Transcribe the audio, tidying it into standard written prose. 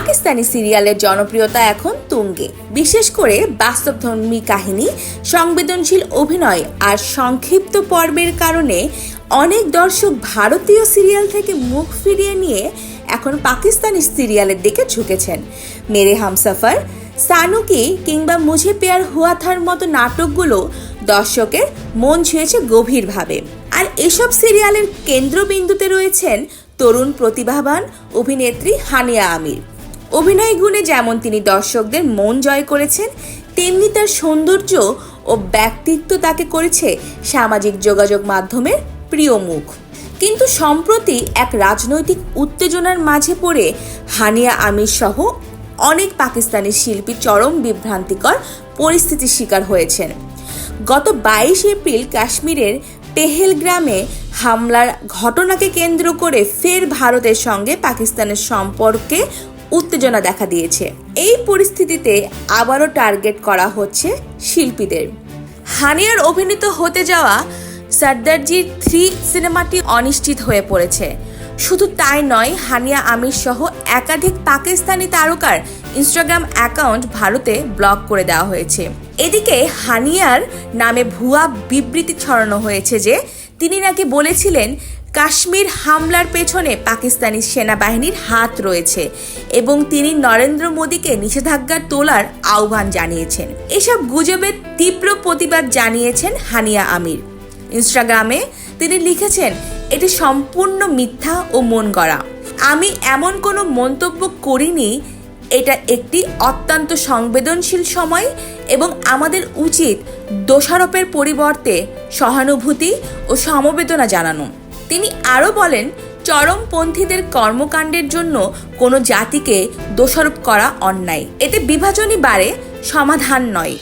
পাকিস্তানি সিরিয়ালের জনপ্রিয়তা এখন তুঙ্গে। বিশেষ করে বাস্তবধর্মী কাহিনী, সংবেদনশীল অভিনয় আর সংক্ষিপ্ত পর্বের কারণে অনেক দর্শক ভারতীয় সিরিয়াল থেকে মুখ ফিরিয়ে নিয়ে এখন পাকিস্তানি সিরিয়ালের দিকে ঝুঁকেছেন। মেরে হামসফর, সানুকি কিংবা মুঝে প্যার হুয়া থার মতো নাটকগুলো দর্শকের মন ছুঁয়েছে গভীরভাবে। আর এসব সিরিয়ালের কেন্দ্রবিন্দুতে রয়েছেন তরুণ প্রতিভাবান অভিনেত্রী হানিয়া আমির। অভিনয় গুণে যেমন তিনি দর্শকদের মন জয় করেছেন, তেমনি তার সৌন্দর্য ও ব্যক্তিত্ব তাকে করেছে সামাজিক যোগাযোগ মাধ্যমের প্রিয় মুখ। কিন্তু সম্প্রতি এক রাজনৈতিক উত্তেজনার মাঝে পড়ে হানিয়া আমির সহ অনেক পাকিস্তানি শিল্পী চরম বিভ্রান্তিকর পরিস্থিতির শিকার হয়েছেন। গত 22 এপ্রিল কাশ্মীরের পেহেলগ্রামে হামলার ঘটনাকে কেন্দ্র করে ফের ভারতের সঙ্গে পাকিস্তানের সম্পর্কে উত্তেজনা দেখা দিয়েছে। এই পরিস্থিতিতে আবারও টার্গেট করা হচ্ছে শিল্পীদের। হানিয়ার অভিনীত হতে যাওয়া সর্দারজি 3 সিনেমাটি অনিশ্চিত হয়ে পড়েছে। শুধু তাই নয়, হানিয়া আমির সহ একাধিক পাকিস্তানি তারকার ইনস্টাগ্রাম অ্যাকাউন্ট ভারতে ব্লক করে দেওয়া হয়েছে। এদিকে হানিয়ার নামে ভুয়া বিবৃতি ছড়ানো হয়েছে যে তিনি নাকি বলেছিলেন কাশ্মীর হামলার পেছনে পাকিস্তানি সেনাবাহিনীর হাত রয়েছে এবং তিনি নরেন্দ্র মোদীকে নিষেধাজ্ঞা তোলার আহ্বান জানিয়েছেন। এসব গুজবের তীব্র প্রতিবাদ জানিয়েছেন হানিয়া আমির। ইনস্টাগ্রামে তিনি লিখেছেন, এটি সম্পূর্ণ মিথ্যা ও মন গড়া। আমি এমন কোনো মন্তব্য করিনি। এটা একটি অত্যন্ত সংবেদনশীল সময় এবং আমাদের উচিত দোষারোপের পরিবর্তে সহানুভূতি ও সমবেদনা জানানো। তিনি আরও বলেন, চরমপন্থীদের কর্মকাণ্ডের জন্য কোনো জাতিকে দোষারোপ করা অন্যায়। এতে বিভাজনই বাড়ে, সমাধান নয়।